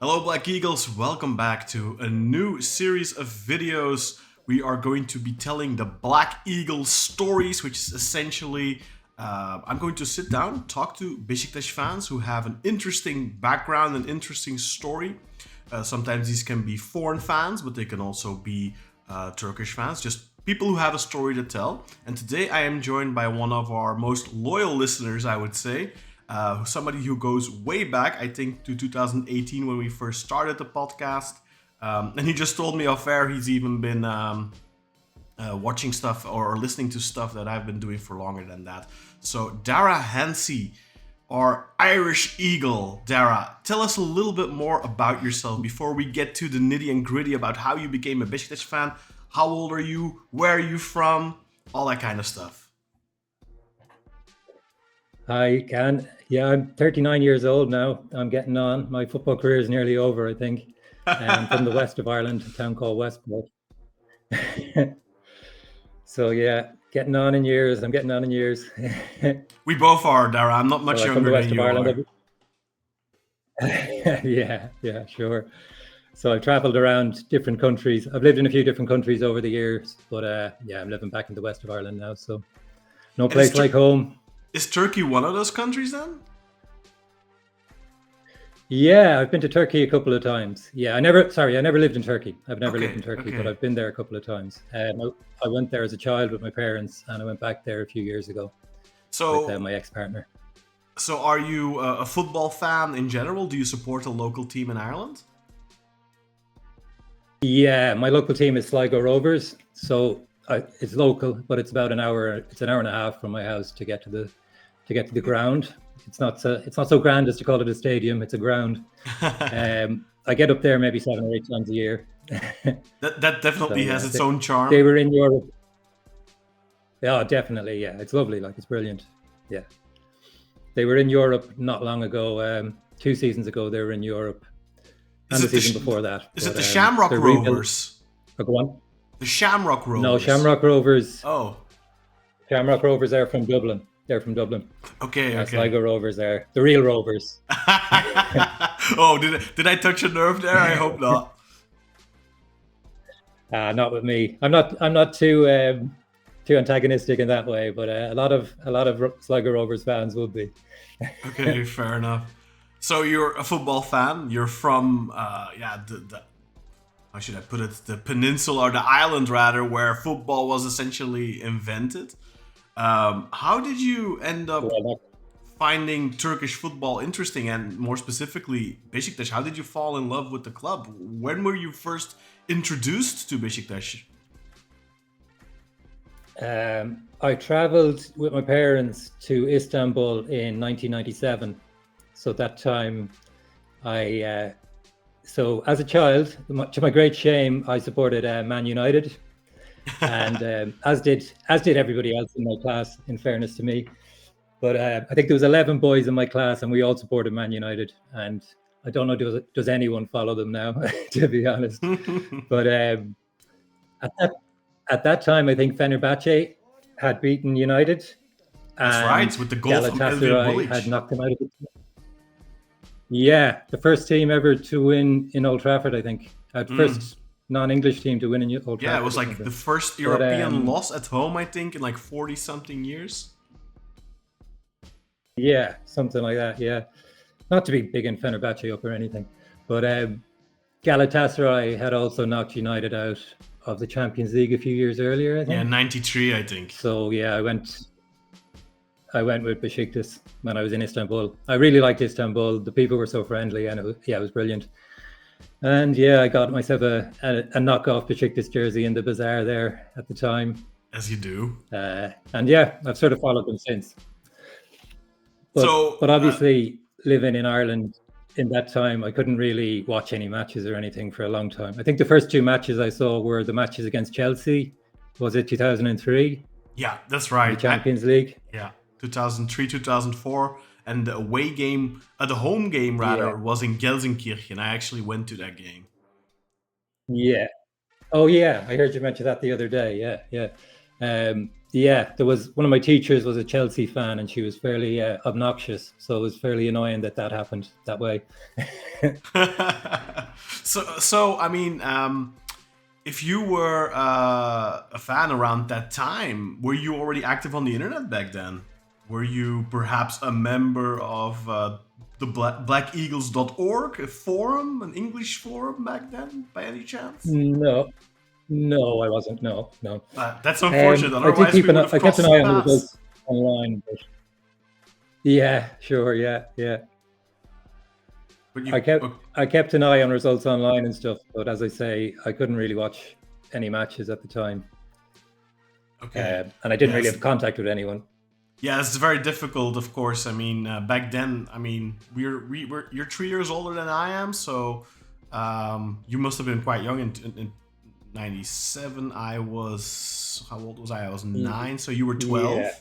Hello, Black Eagles. Welcome back to a new series of videos. We are going to be telling the Black Eagle stories, which is essentially I'm going to sit down, talk to Beşiktaş fans who have an interesting background, an interesting story. Sometimes these can be foreign fans, but they can also be Turkish fans, just people who have a story to tell. And today I am joined by one of our most loyal listeners, I would say. Somebody who goes way back, I think, to 2018 when we first started the podcast. And he just told me off air he's even been watching stuff or listening to stuff that I've been doing for longer than that. So Dara Hensey, our Irish Eagle. Dara, tell us a little bit more about yourself before we get to the nitty and gritty about how you became a Beşiktaş fan. How old are you? Where are you from? All that kind of stuff. Hi, Can. Yeah, I'm 39 years old now. I'm getting on. My football career is nearly over, I think. I'm from the west of Ireland, a town called Westport. So yeah, getting on in years. I'm getting on in years. We both are, Dara. I'm not much younger than you are. Yeah, sure. So I've traveled around different countries. I've lived in a few different countries over the years, but I'm living back in the west of Ireland now. So no place like home. Is Turkey one of those countries then? Yeah, I've been to Turkey a couple of times. Yeah, I never lived in Turkey. I've never lived in Turkey, but I've been there a couple of times. I went there as a child with my parents, and I went back there a few years ago with my ex-partner. So are you a football fan in general? Do you support a local team in Ireland? Yeah, my local team is Sligo Rovers. So it's local, but it's about an hour. It's an hour and a half from my house to get to the ground. It's not so grand as to call it a stadium. It's a ground. I get up there maybe 7 or 8 times a year. that definitely has its own charm. They were in Europe. Yeah, definitely. Yeah, it's lovely. Like, it's brilliant. Yeah, they were in Europe not long ago. 2 seasons ago, they were in Europe, and the season before that. Is it the Shamrock Rovers? Go on. The Shamrock Rovers. No, Shamrock Rovers. Oh, Shamrock Rovers are from Dublin. They're from Dublin. Okay. Sligo Rovers are the real Rovers. Oh, did I touch a nerve there? I hope not. Not with me. I'm not too antagonistic in that way, but a lot of Sligo Rovers fans would be. Okay, fair enough. So you're a football fan. You're from the how should I put it? The peninsula or the island rather, where football was essentially invented. How did you end up finding Turkish football interesting, and more specifically Beşiktaş? How did you fall in love with the club? When were you first introduced to Beşiktaş? I traveled with my parents to Istanbul in 1997. So at that time, so as a child, to my great shame, I supported Man United. And as did everybody else in my class, in fairness to me. But I think there was 11 boys in my class, and we all supported Man United. And I don't know, does anyone follow them now, to be honest. But at that time, I think Fenerbahce had beaten United. That's right, with the goal from Galatasaray had knocked them out of the. Yeah, the first team ever to win in Old Trafford, I think. First non-English team to win in Old Trafford. Yeah, it was like the first European loss at home, I think, in like 40-something years. Yeah, something like that, yeah. Not to be big in Fenerbahce up or anything, but Galatasaray had also knocked United out of the Champions League a few years earlier, I think. Yeah, 93, I think. So yeah, I went with Beşiktaş when I was in Istanbul. I really liked Istanbul. The people were so friendly, and it was brilliant. And yeah, I got myself a knockoff Beşiktaş jersey in the bazaar there at the time. As you do. And yeah, I've sort of followed them since. But obviously, living in Ireland in that time, I couldn't really watch any matches or anything for a long time. I think the first 2 matches I saw were the matches against Chelsea. Was it 2003? Yeah, that's right. The Champions League. Yeah, 2003, 2004. And the away game, the home game rather, was in Gelsenkirchen. I actually went to that game. Yeah. Oh yeah, I heard you mention that the other day. Yeah. Yeah, there was one of my teachers was a Chelsea fan, and she was fairly obnoxious, so it was fairly annoying that happened that way. So I mean, if you were a fan around that time, were you already active on the internet back then? Were you perhaps a member of the blackeagles.org, a forum, an English forum back then, by any chance? No, I wasn't. No. That's unfortunate. I Otherwise, we would have I kept crossed an eye on the paths. results online. But yeah, sure, yeah. But you, I kept an eye on results online and stuff, but as I say, I couldn't really watch any matches at the time. okay. And I didn't really have contact with anyone. Yeah, it's very difficult, of course. I mean, back then, I mean, you're 3 years older than I am, so you must have been quite young in 97. I was, how old was I? I was 9, so you were 12. Yeah.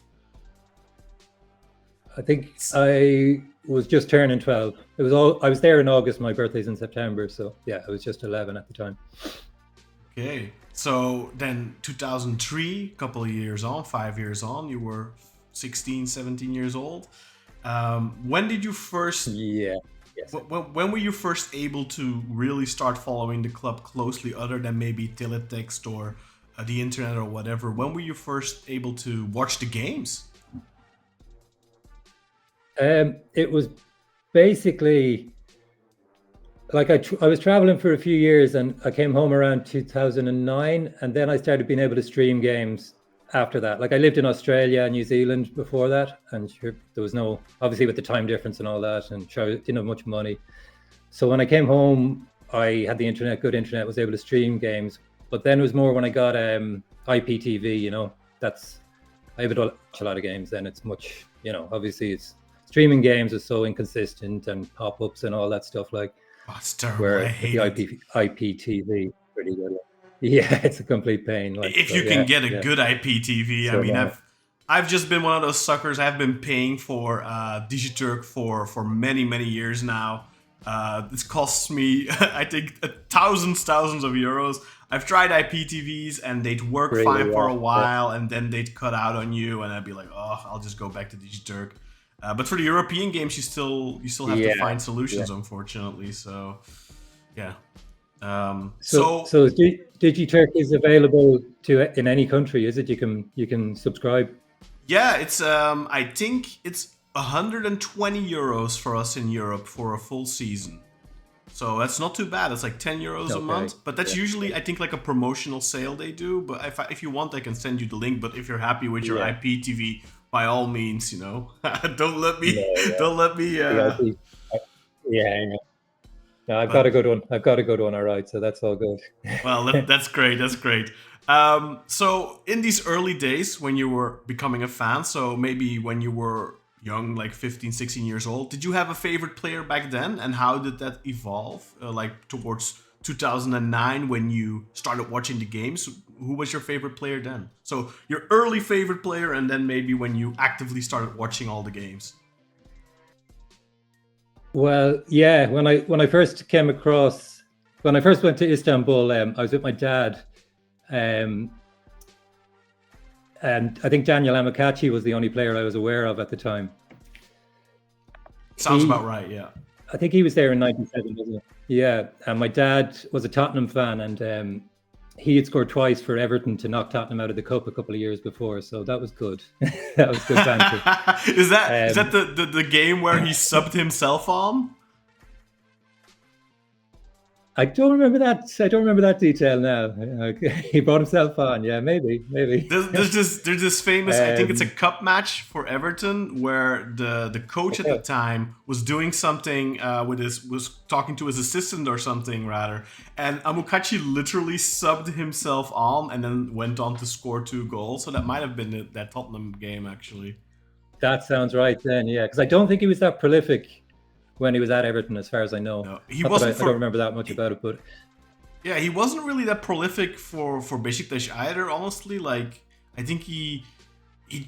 I think I was just turning 12. I was there in August. My birthday's in September, so yeah, I was just 11 at the time. Okay, so then 2003, couple of years on, 5 years on, you were 16, 17 years old. When did you first? Yeah. Yes. When were you first able to really start following the club closely, other than maybe teletext or the internet or whatever? When were you first able to watch the games? It was basically like I was traveling for a few years, and I came home around 2009, and then I started being able to stream games after that. Like I lived in Australia and New Zealand before that, and sure, there was no, obviously with the time difference and all that, and sure, I didn't have much money. So when I came home, I had the internet, good internet, was able to stream games. But then it was more when I got IPTV, you know, that's, I able to watch a lot of games then. It's much, you know, obviously it's streaming games is so inconsistent and pop-ups and all that stuff, like, Oh, it's terrible. where I hate the it. IPTV pretty good. Yeah, it's a complete pain. Like, If so, you can yeah, get a yeah. good IPTV, So I mean, bad. I've just been one of those suckers. I've been paying for Digiturk for many years now. This costs me, I think, thousands of euros. I've tried IPTVs and they'd work Really, fine for a yeah. while, and then they'd cut out on you, and I'd be like, oh, I'll just go back to Digiturk. But for the European games, you still have to Yeah, find solutions, unfortunately. So, yeah. So Digiturk is available in any country, is it? You can subscribe. Yeah, it's I think it's 120 euros for us in Europe for a full season. So that's not too bad. It's like 10 euros a Okay. month, but that's usually, I think, like a promotional sale they do. But if you want, I can send you the link. But if you're happy with your Yeah. IPTV, by all means, you know, don't let me, Yeah. don't let me. The IP. Yeah. No, I've got a good one. All right, so that's all good. Well, that's great. That's great. So in these early days when you were becoming a fan, so maybe when you were young, like 15, 16 years old, did you have a favorite player back then? And how did that evolve? Like towards 2009 when you started watching the games, who was your favorite player then? So your early favorite player, and then maybe when you actively started watching all the games. Well, yeah, when I first went to Istanbul, I was with my dad, and I think Daniel Amokachi was the only player I was aware of at the time. Sounds about right, yeah. I think he was there in '97, wasn't he? Yeah, and my dad was a Tottenham fan, and he had scored twice for Everton to knock Tottenham out of the cup a couple of years before, so that was good. That was good banter. Is that the game where he subbed himself on? I don't remember that detail now. He brought himself on. Yeah, maybe. There's this famous, I think it's a cup match for Everton, where the coach at the time was doing something was talking to his assistant or something rather, and Amokachi literally subbed himself on and then went on to score 2 goals. So that might have been that Tottenham game actually. That sounds right then. Yeah, because I don't think he was that prolific when he was at Everton, as far as I know. No, he wasn't. I don't remember that much about it, but yeah, he wasn't really that prolific for Beşiktaş either. Honestly, like I think he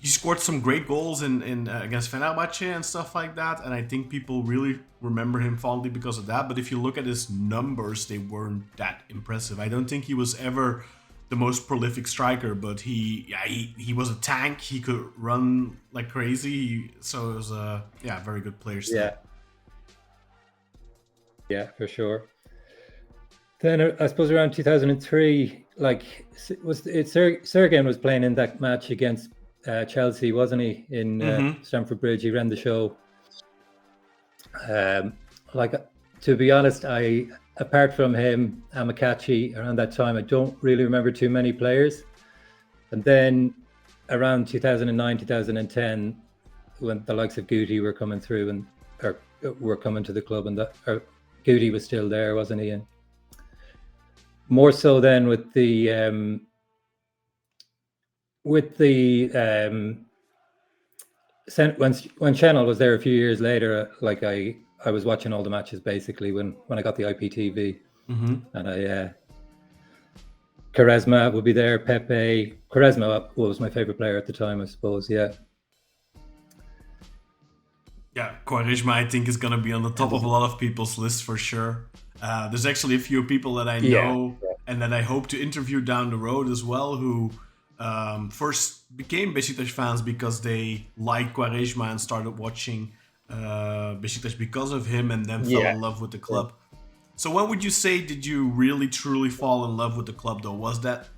scored some great goals in against Fenerbahce and stuff like that, and I think people really remember him fondly because of that. But if you look at his numbers, they weren't that impressive. I don't think he was ever the most prolific striker, but he was a tank. He could run like crazy. So it was a very good player still. Yeah, for sure. Then I suppose around 2003, like Sergen was playing in that match against Chelsea, wasn't he? In Stamford Bridge, he ran the show. Like, to be honest, apart from him, Amakachi, around that time, I don't really remember too many players. And then around 2009, 2010, when the likes of Guti were coming through or were coming to the club, and Guti was still there, wasn't he? And more so then with the when Channel was there a few years later, like I was watching all the matches basically when I got the IPTV, and Quaresma would be there, Pepe. Quaresma was my favorite player at the time, I suppose. Yeah, Quaresma I think is gonna be on the top of a lot of people's list for sure. There's actually a few people that I know and that I hope to interview down the road as well, who first became Beşiktaş fans because they liked Quaresma and started watching Beşiktaş because of him, and then fell in love with the club. So when would you say did you really truly fall in love with the club though? Was that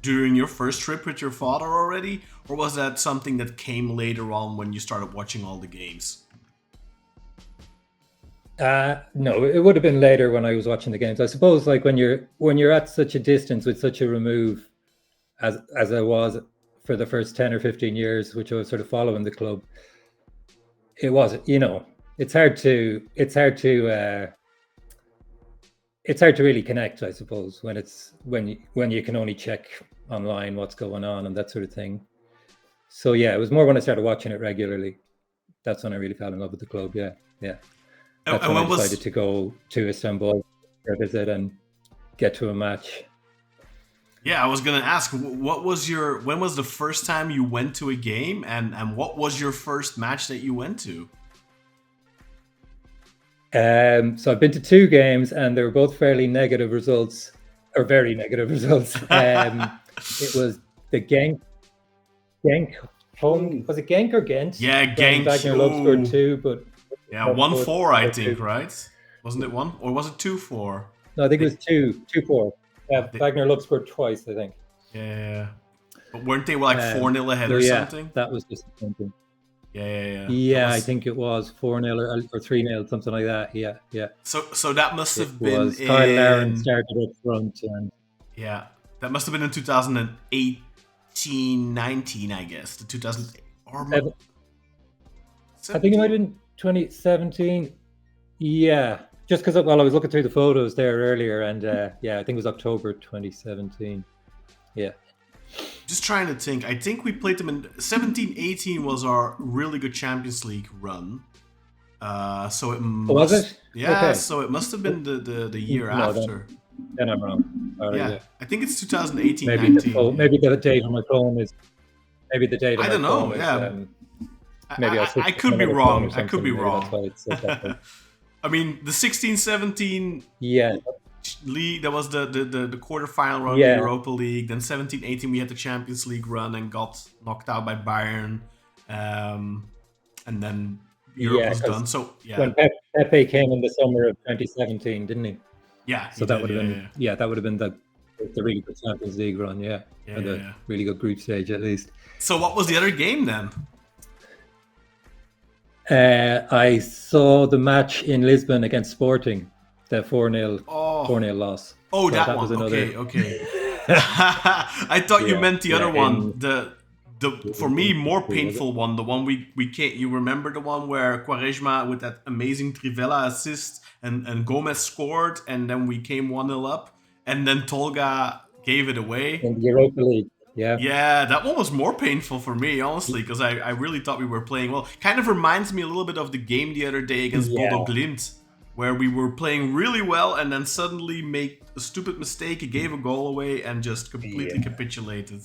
during your first trip with your father already, or was that something that came later on when you started watching all the games? No, it would have been later when I was watching the games. I suppose like when you're at such a distance with such a remove as I was for the first 10 or 15 years, which I was sort of following the club, it was, it's hard to really connect, I suppose, when you can only check online what's going on and that sort of thing. So yeah, it was more when I started watching it regularly. That's when I really fell in love with the club. Yeah. That's when I decided to go to Istanbul for a visit and get to a match. Yeah, I was gonna ask, when was the first time you went to a game, and what was your first match that you went to? So I've been to 2 games, and they were both fairly negative results, or very negative results. It was the Genk home. Was it Genk or Ghent? Yeah, Genk. Wagner Love scored 2, but 1-4, I think, right? Wasn't it 1, or was it 2-4? No, I think it was 2-4. Yeah, Wagner Love scored twice, I think. Yeah. But weren't they like 4-0 ahead or something? That was disappointing. Yeah. Yeah, I think it was 4-0 or 3-0, something like that. Yeah. So that must have been in... Kyle Larin started up front. Yeah, that must have been in 2018-19, I guess. The 2008 or I think it might have been 2017. Yeah, just because I was looking through the photos there earlier, and I think it was October 2017. Yeah. Just trying to think. I think we played them in 17-18 was our really good Champions League run. So it must, was it? Yeah. Okay. So it must have been the year after. Then I'm wrong. Yeah. I think it's 2018-19. Maybe the date on my phone is. Maybe the date. On I don't know. Yeah. Maybe I could be wrong. I could be wrong. I mean, the 16-17. Yeah. League, that was the quarterfinal run of the Europa League. Then 17-18 we had the Champions League run and got knocked out by Bayern, and then Europe was done. So when Pepe came in the summer of 2017, didn't he? Yeah. So that would have been that would have been the really good Champions League run. Yeah. The really good group stage at least. So what was the other game then? I saw the match in Lisbon against Sporting. The 4-0 loss. Oh, so that one. Was another... Okay. I thought you meant the other one. The for me more painful one. The one we can't. You remember the one where Quaresma with that amazing Trivela assist and Gomez scored, and then we came 1-0 up, and then Tolga gave it away in the Europa League. Yeah, that one was more painful for me, honestly, because I really thought we were playing well. Kind of reminds me a little bit of the game the other day against Bodo Glimt, where we were playing really well and then suddenly made a stupid mistake. He gave a goal away and just completely capitulated.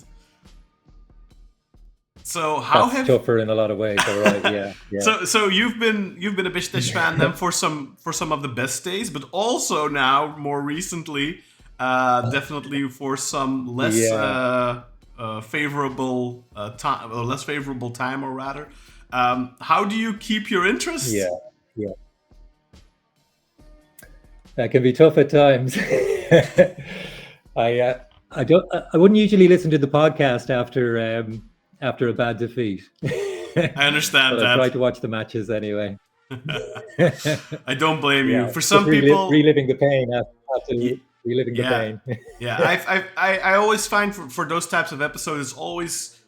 So that's tougher in a lot of ways, all right? Yeah. So you've been a Beşiktaş fan then for some of the best days, but also now more recently Definitely for some less favorable time, or less favorable time, or rather. How do you keep your interest? Yeah. That can be tough at times. I don't. I wouldn't usually listen to the podcast after a bad defeat. I understand but that. I try to watch the matches anyway. I don't blame you. For just some people, reliving the pain after reliving the pain. I always find for those types of episodes, it's always,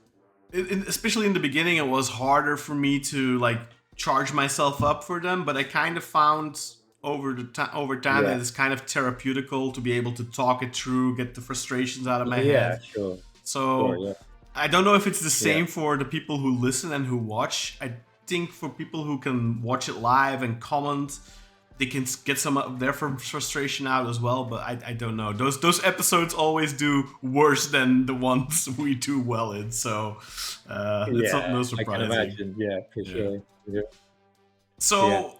especially in the beginning, it was harder for me to like charge myself up for them. But I kind of found over time that it's kind of therapeutical to be able to talk it through, get the frustrations out of my head. Sure. So Sure, I don't know if it's the same for the people who listen and who watch. I think for people who can watch it live and comment, they can get some of their frustration out as well. But I don't know. Those episodes always do worse than the ones we do well in. So it's not no surprising. I can imagine. Yeah, for sure. Yeah. So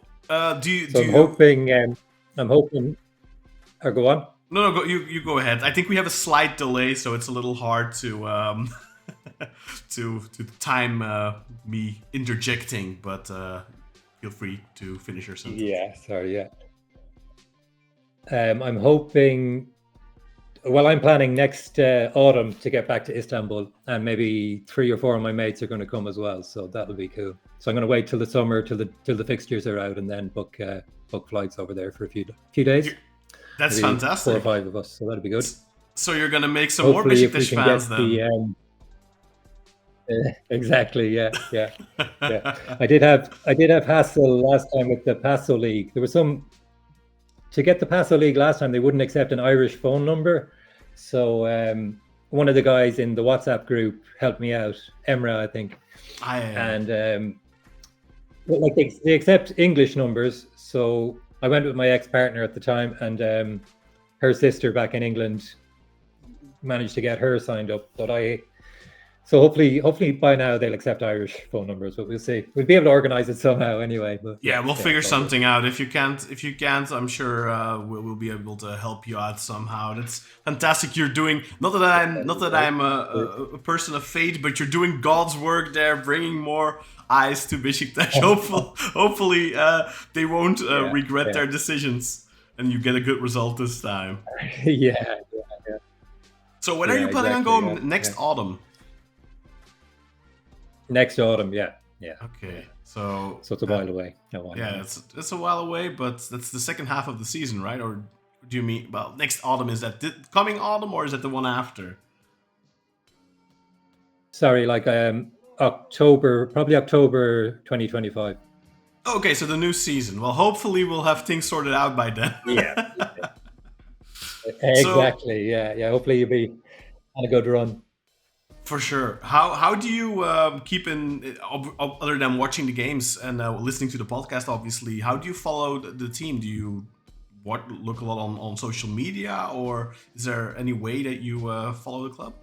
do you? I'm hoping. Or go on. No, go. You go ahead. I think we have a slight delay, so it's a little hard to to time me interjecting. But feel free to finish your sentence. Yeah, sorry. Yeah. I'm hoping. Well, I'm planning next autumn to get back to Istanbul, and maybe 3 or 4 of my mates are going to come as well. So that'll be cool. So I'm going to wait till the summer, till the fixtures are out, and then book flights over there for a few days. That's maybe fantastic. 4 or 5 of us, so that'll be good. So you're going to make some more Beşiktaş fans then. Exactly. Yeah. I did have hassle last time with the Paso League. There was some. To get the Paso League last time, they wouldn't accept an Irish phone number. So one of the guys in the WhatsApp group helped me out, Emra, I think. And like they accept English numbers. So I went with my ex-partner at the time, and her sister back in England managed to get her signed up. So hopefully by now they'll accept Irish phone numbers, but we'll see. We'll be able to organize it somehow anyway. But we'll figure something out. If you can't, I'm sure we'll be able to help you out somehow. That's fantastic. You're doing not that I'm a person of fate, but you're doing God's work there, bringing more eyes to Beşiktaş. Hopefully they won't regret their decisions, and you get a good result this time. Yeah. So when are you planning on going next autumn? Next autumn, yeah. Okay, so it's a while away. It's a while away, but that's the second half of the season, right? Or do you mean next autumn? Is that the coming autumn, or is that the one after? Sorry, like October 2025. Okay, so the new season. Well, hopefully we'll have things sorted out by then. Yeah. Exactly. Yeah. Hopefully you'll be on a good run. For sure. How do you keep in, other than watching the games and listening to the podcast, obviously, how do you follow the team? Do you look a lot on social media, or is there any way that you follow the club?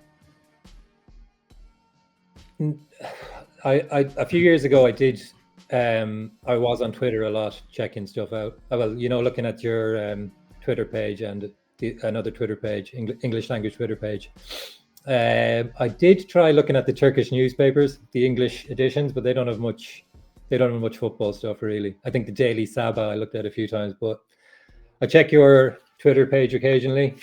A few years ago I did. I was on Twitter a lot, checking stuff out. Well, looking at your Twitter page and another Twitter page, English language Twitter page. I did try looking at the Turkish newspapers, the English editions, but they don't have much football stuff really. I think the Daily Sabah I looked at a few times, but I check your Twitter page occasionally.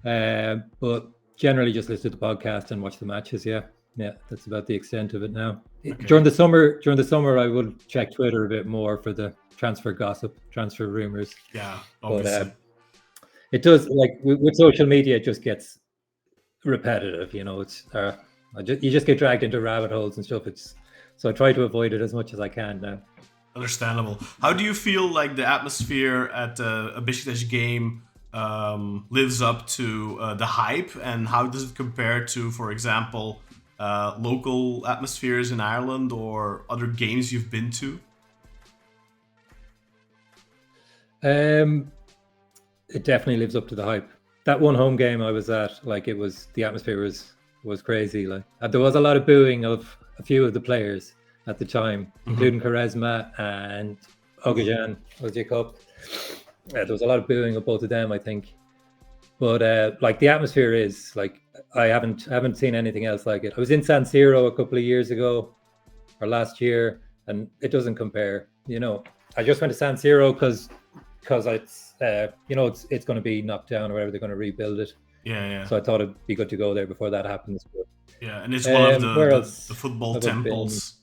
But generally just listen to the podcast and watch the matches. Yeah, that's about the extent of it now. Okay. During the summer I would check Twitter a bit more for the transfer gossip, transfer rumors. Yeah, obviously. But it does, like with social media, it just gets repetitive. It's you just get dragged into rabbit holes and stuff. So I try to avoid it as much as I can now. Understandable. How do you feel like the atmosphere at a Beşiktaş game lives up to the hype, and how does it compare to, for example, local atmospheres in Ireland or other games you've been to? It definitely lives up to the hype. That one home game I was at, the atmosphere was crazy. Like there was a lot of booing of a few of the players at the time, including Quaresma and Ogajan Ojekop. There was a lot of booing of both of them, I think. But like the atmosphere is like I haven't seen anything else like it. I was in San Siro a couple of years ago or last year, and it doesn't compare. You know, I just went to San Siro because it's you know it's going to be knocked down or whatever. They're going to rebuild it. Yeah. So I thought it'd be good to go there before that happens. But, yeah, and it's one of the football have I temples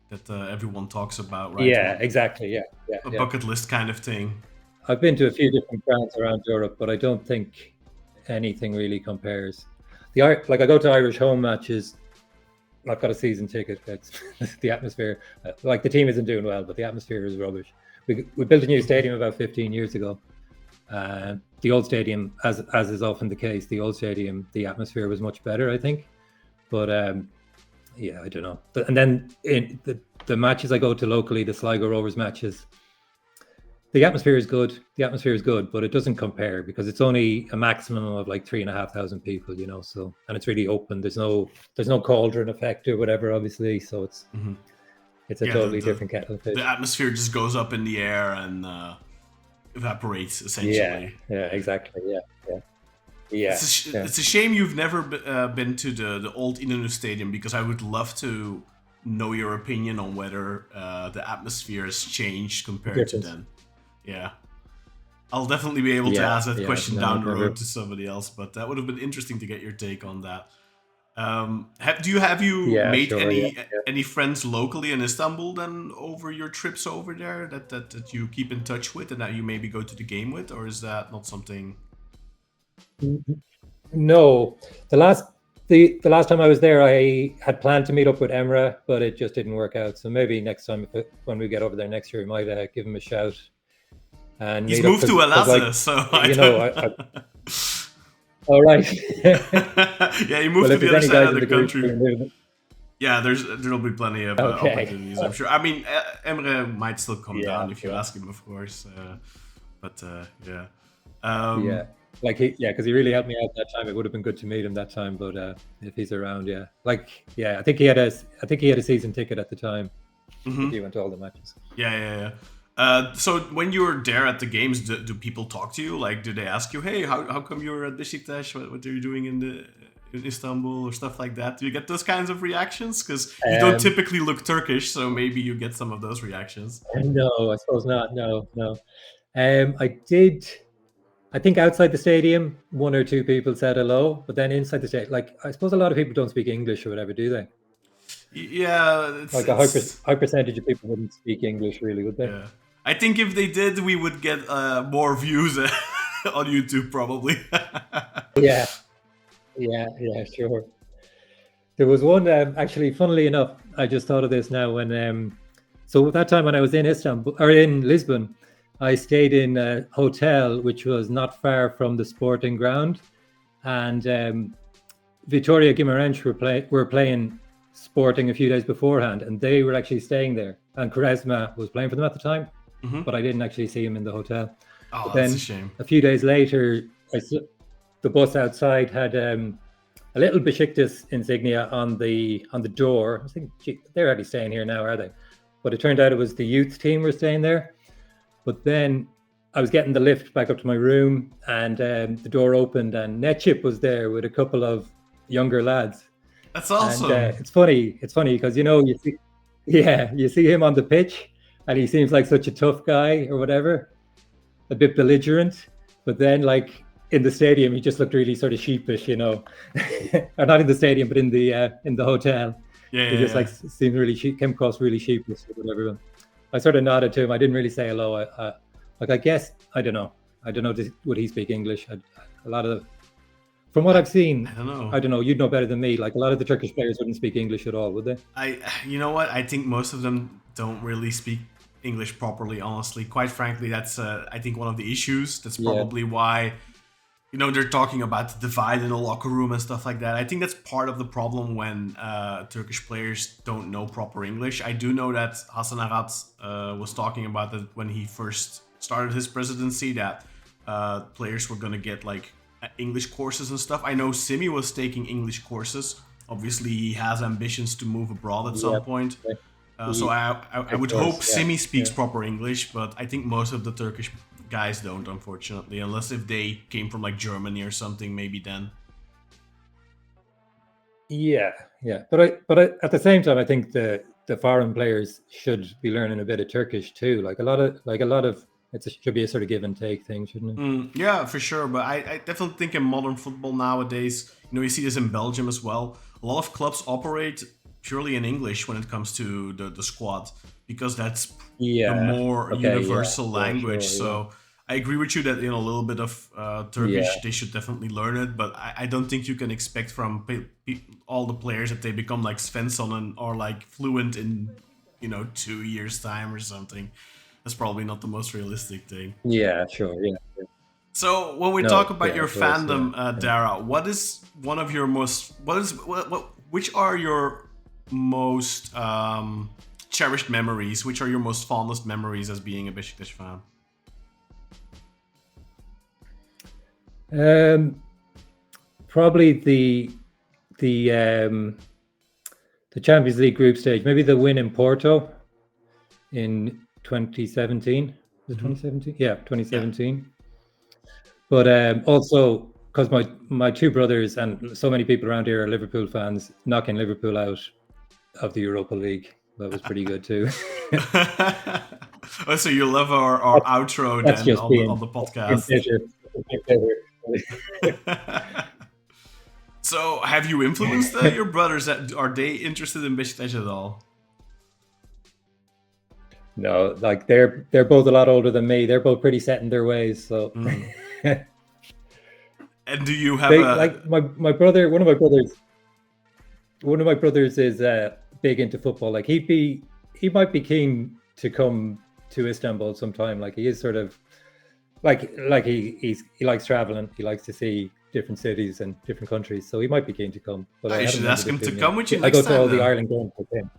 that everyone talks about, right? Yeah, exactly. Yeah. A bucket list kind of thing. I've been to a few different grounds around Europe, but I don't think anything really compares. Like I go to Irish home matches. I've got a season ticket. It's the atmosphere. Like the team isn't doing well, but the atmosphere is rubbish. We built a new stadium about 15 years ago. The old stadium, as is often the case, the old stadium, the atmosphere was much better, I think. But yeah, I don't know. And then in the matches I go to locally, the Sligo Rovers matches, the atmosphere is good. The atmosphere is good, but it doesn't compare because it's only a maximum of like 3,500 people, you know. So, and it's really open. There's no cauldron effect or whatever, obviously. So it's it's a totally different kettle of fish. The atmosphere just goes up in the air and evaporates essentially. Yeah, exactly. Yeah. It's a shame you've never been to the old Inonu Stadium because I would love to know your opinion on whether the atmosphere has changed compared to then. Yeah, I'll definitely be able to ask that question down the road to somebody else, but that would have been interesting to get your take on that. Have you made any friends locally in Istanbul then over your trips over there that you keep in touch with and that you maybe go to the game with, or is that not something? No, the last time I was there, I had planned to meet up with Emre, but it just didn't work out. So maybe next time, when we get over there next year, we might give him a shout. And he's moved to Elazığ, so I all right. Yeah, he moved to the other side of the country. Yeah, there'll be plenty of opportunities, I'm sure. I mean, Emre might still come down if you ask him, of course. But yeah. Because he really helped me out that time. It would have been good to meet him that time, but if he's around, I think he had a season ticket at the time. He went to all the matches. Yeah. So when you were there at the games, do people talk to you? Like, do they ask you, "Hey, how come you're at Beşiktaş? What are you doing in Istanbul?" or stuff like that? Do you get those kinds of reactions? Because you don't typically look Turkish, so maybe you get some of those reactions. No, I suppose not. No. I did. I think outside the stadium, one or two people said hello, but then inside the stadium, like I suppose a lot of people don't speak English or whatever, do they? Yeah, a high percentage of people wouldn't speak English, really, would they? Yeah. I think if they did, we would get more views on YouTube, probably. Yeah, sure. There was one, actually, funnily enough, I just thought of this now when, so at that time when I was in Istanbul, or in Lisbon, I stayed in a hotel which was not far from the sporting ground, and Vitória Guimarães were playing Sporting a few days beforehand, and they were actually staying there. And Quaresma was playing for them at the time, but I didn't actually see him in the hotel. Oh, that's a shame. A few days later, the bus outside had a little Beşiktaş insignia on the door. I was thinking, gee, they're already staying here now, are they? But it turned out it was the youth team were staying there. But then I was getting the lift back up to my room, and the door opened, and Netchip was there with a couple of younger lads. That's awesome. And it's funny because you see him on the pitch, and he seems like such a tough guy or whatever, a bit belligerent. But then, like in the stadium, he just looked really sort of sheepish, you know, or not in the stadium, but in the hotel. He just like seemed really came across really sheepish or whatever. I sort of nodded to him. I didn't really say hello. I guess I don't know. Would he speak English? A lot of, from what I've seen, I don't know. You'd know better than me. Like a lot of the Turkish players wouldn't speak English at all, would they? You know what? I think most of them don't really speak English properly. Honestly, quite frankly, that's I think one of the issues. That's probably why. You know, they're talking about the divide in the locker room and stuff like that. I think that's part of the problem when Turkish players don't know proper English. I do know that Hasan Arat was talking about that when he first started his presidency, that players were going to get like English courses and stuff. I know Simi was taking English courses. Obviously, he has ambitions to move abroad at some point. So I would hope Simi speaks proper English, but I think most of the Turkish guys don't, unfortunately, unless if they came from like Germany or something, maybe then. Yeah, but at the same time, I think the foreign players should be learning a bit of Turkish too. Like a lot of should be a sort of give and take thing, shouldn't it? Yeah, for sure. But I definitely think in modern football nowadays, you see this in Belgium as well. A lot of clubs operate purely in English when it comes to the squad, because that's the more universal language. Sure, so I agree with you that a little bit of Turkish, they should definitely learn it. But I don't think you can expect from all the players that they become like Svensson or like fluent in 2 years time or something. That's probably not the most realistic thing. Yeah, sure. Yeah. So when we talk about your fandom, Dara, what is one of your most? Which are your most cherished memories? Which are your most fondest memories as being a Beşiktaş fan? Probably the Champions League group stage. Maybe the win in Porto in 2017. Was it 2017? Yeah, 2017. Yeah. But also because my two brothers and so many people around here are Liverpool fans, knocking Liverpool out of the Europa League. That was pretty good too. Oh, so you love our outro then on the podcast. So have you influenced your brothers? Are they interested in Beşiktaş at all? No, like they're both a lot older than me. They're both pretty set in their ways. So, and do you have like my brother? One of my brothers is big into football. Like he might be keen to come to Istanbul sometime. Like he is sort of like he likes traveling. He likes to see different cities and different countries. So he might be keen to come. But you should ask him to come with you. I go to all the Ireland games with him.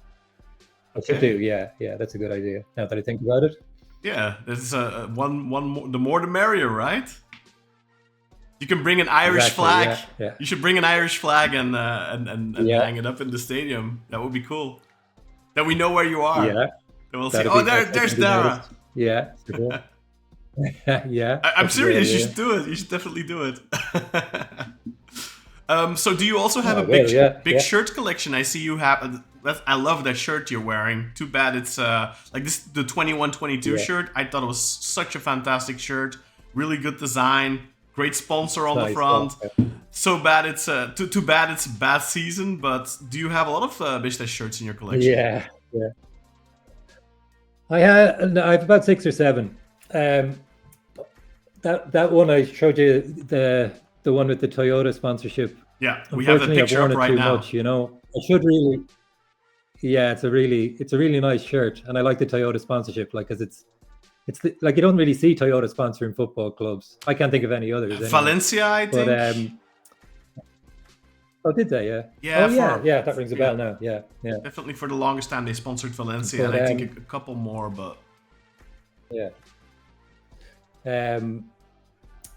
I should do, yeah, that's a good idea. Now that I think about it. Yeah, there's one more, the more the merrier, right? You can bring an Irish flag. Yeah. You should bring an Irish flag and hang it up in the stadium. That would be cool. Then we know where you are. Yeah. Then we'll see. Oh, there's Dara. Yeah. Yeah. I'm serious. You should do it. You should definitely do it. So do you also have a big shirt collection? I see you have. I love that shirt you're wearing. Too bad it's like this the 21-22 shirt. I thought it was such a fantastic shirt. Really good design. Great sponsor on the front. So bad it's too bad it's a bad season. But do you have a lot of Beşiktaş shirts in your collection? Yeah. I have about 6 or 7. That one I showed you, the one with the Toyota sponsorship. Yeah, we have the picture up right now. Much, I should really. Yeah, it's a really nice shirt, and I like the Toyota sponsorship, like, because it's like you don't really see Toyota sponsoring football clubs. I can't think of any others. Anyway. Valencia, I think. Oh, did they? Yeah. Yeah. That rings a bell now. Yeah. Definitely for the longest time they sponsored Valencia, and I think a couple more, but. Yeah.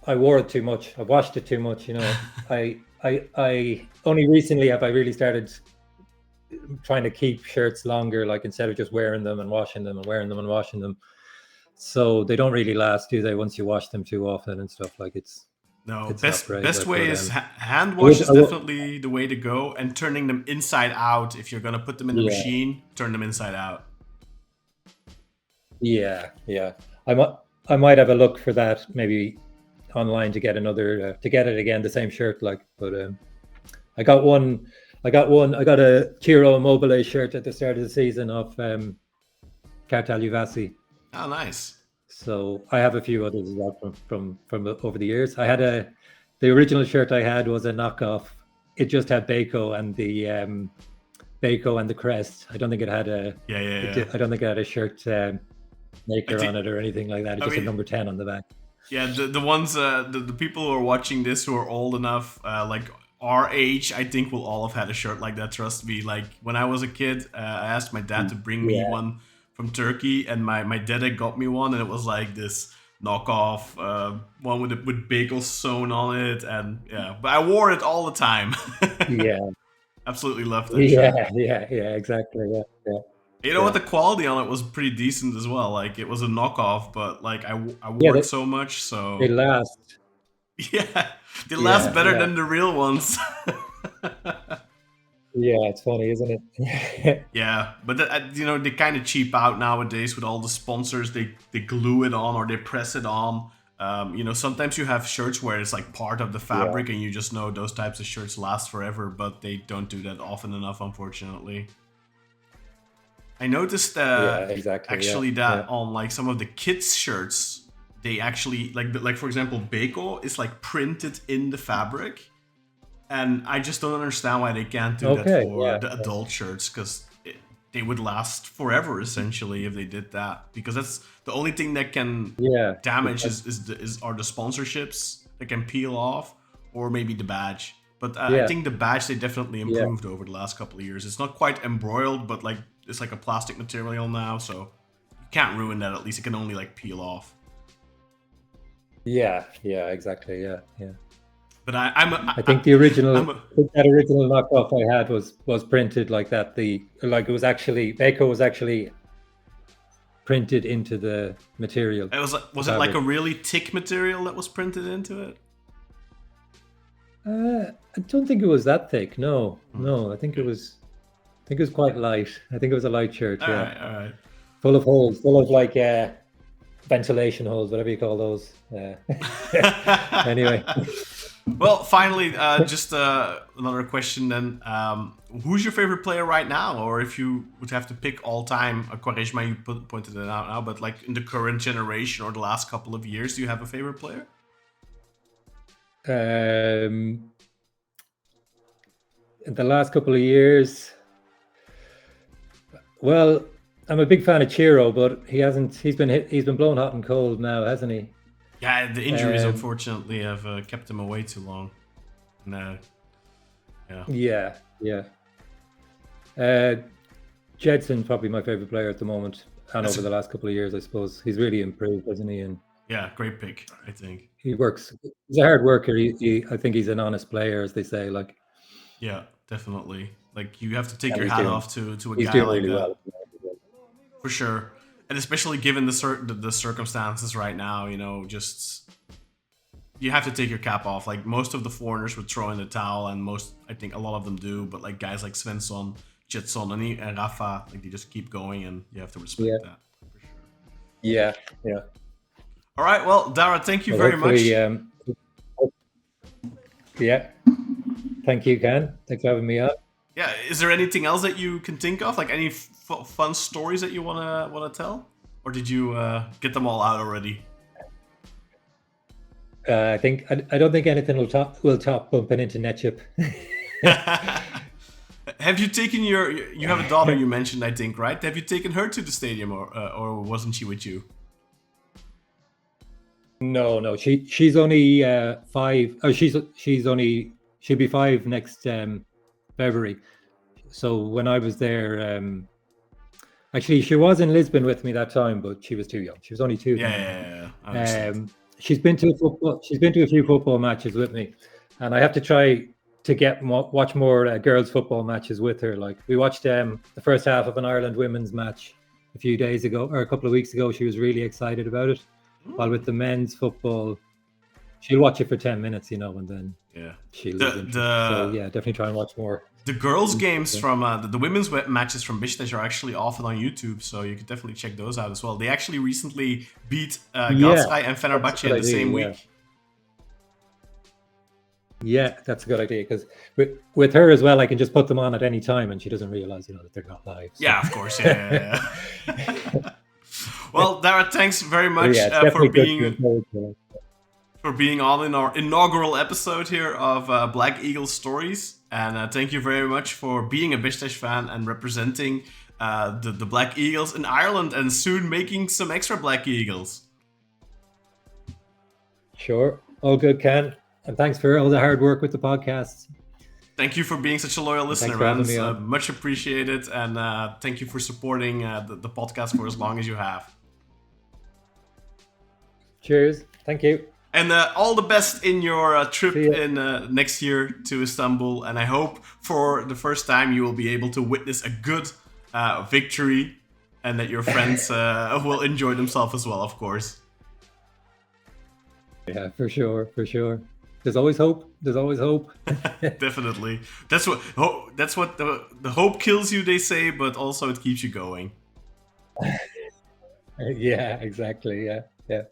I wore it too much. I washed it too much. I only recently have I really started trying to keep shirts longer, like instead of just wearing them and washing them and wearing them and washing them. So they don't really last, do they? Once you wash them too often and stuff, like it's best way is hand wash is definitely the way to go, and turning them inside out. If you're gonna put them in the machine, turn them inside out. Yeah. I might have a look for that maybe online to get another to get it again, the same shirt, like. But I got a Ciro Immobile shirt at the start of the season of Cartel Uvasi. Oh, nice. So I have a few others as well from over the years. I had the original shirt I had was a knockoff. It just had Bako and the crest. I don't think it had a I don't think it had a shirt maker on it or anything like that. It's just a number 10 on the back. Yeah, the ones the people who are watching this who are old enough, like our age, I think we'll all have had a shirt like that. Trust me. Like when I was a kid, I asked my dad to bring me one from Turkey, and my dad got me one, and it was like this knockoff one with bagels sewn on it, and but I wore it all the time. Yeah, absolutely loved that shirt. Yeah, exactly. Yeah. You know what? The quality on it was pretty decent as well. Like it was a knockoff, but like I Yeah, wore it so much, so they last. yeah, they last better than the real ones. Yeah, it's funny, isn't it? Yeah, but you know, they kind of cheap out nowadays with all the sponsors. They glue it on or they press it on. You know, sometimes you have shirts where it's like part of the fabric, and you just know those types of shirts last forever. But they don't do that often enough, unfortunately. I noticed actually that on like some of the kids' shirts, they actually like for example, Beko is like printed in the fabric, and I just don't understand why they can't do that for the adult shirts, because they would last forever essentially if they did that, because that's the only thing that can damage are the sponsorships that can peel off, or maybe the badge. But I think the badge they definitely improved over the last couple of years. It's not quite embroiled, but like it's like a plastic material now, so you can't ruin that. At least it can only like peel off. Yeah, exactly. Yeah. But I think the original that original knockoff I had was printed like that. It was actually Beko was actually printed into the material. It was it like a really thick material that was printed into it? I don't think it was that thick. No. I think it was quite light. I think it was a light shirt. All right. Full of holes, full of like ventilation holes, whatever you call those. Anyway. Well, finally, just another question then. Who's your favorite player right now? Or if you would have to pick all time, Quaresma, you pointed it out now, but like in the current generation or the last couple of years, do you have a favorite player? In the last couple of years, well, I'm a big fan of Chiro, but he's been blown hot and cold now, hasn't he? Yeah, the injuries unfortunately have kept him away too long. No. Yeah. Jedson probably my favorite player at the moment, and over the last couple of years, I suppose he's really improved, hasn't he? And yeah, great pick, I think. He works. He's a hard worker. I think he's an honest player, as they say. Like, yeah, definitely. Like you have to take your hat off to a guy like that. Well. For sure. And especially given the circumstances right now, you know, just you have to take your cap off. Like most of the foreigners would throw in the towel, and I think a lot of them do. But like guys like Svensson, Jetson, and Rafa, like they just keep going, and you have to respect that. For sure. Yeah. All right. Well, Dara, thank you very much. Thank you, Ken. Thanks for having me up. Yeah. Is there anything else that you can think of? Like any fun stories that you wanna tell, or did you get them all out already? I don't think anything will top bumping into Netchip. Have you taken you have a daughter you mentioned, I think, right? Have you taken her to the stadium, or wasn't she with you? No. She's only 5. Oh, she'll be 5 next February. So when I was there, actually she was in Lisbon with me that time, but she was too young. She was only 2. Yeah. She's been to a few football matches with me, and I have to try to watch more girls football matches with her. Like we watched the first half of an Ireland women's match a few days ago, or a couple of weeks ago. She was really excited about it. While with the men's football, she'll watch it for 10 minutes, you know, and then she'll lose. So yeah, definitely try and watch more. The girls' games from the women's matches from Beşiktaş are actually often on YouTube, so you could definitely check those out as well. They actually recently beat Galatasaray and Fenerbahce in the same week. Yeah, that's a good idea, because with her as well, I can just put them on at any time, and she doesn't realize, you know, that they're not live. So. Yeah, of course. Yeah. Well, Dara, thanks very much for being on in our inaugural episode here of Black Eagle Stories, and thank you very much for being a Beşiktaş fan and representing the Black Eagles in Ireland, and soon making some extra Black Eagles. Sure, all good, Ken, and thanks for all the hard work with the podcast. Thank you for being such a loyal listener, man. Much appreciated, and thank you for supporting the podcast for as long as you have. Cheers. Thank you. And all the best in your trip in next year to Istanbul. And I hope for the first time you will be able to witness a good victory, and that your friends will enjoy themselves as well, of course. Yeah, for sure, for sure. There's always hope. There's always hope. Definitely. That's what the hope kills you, they say, but also it keeps you going. Yeah, exactly. Yeah, yeah.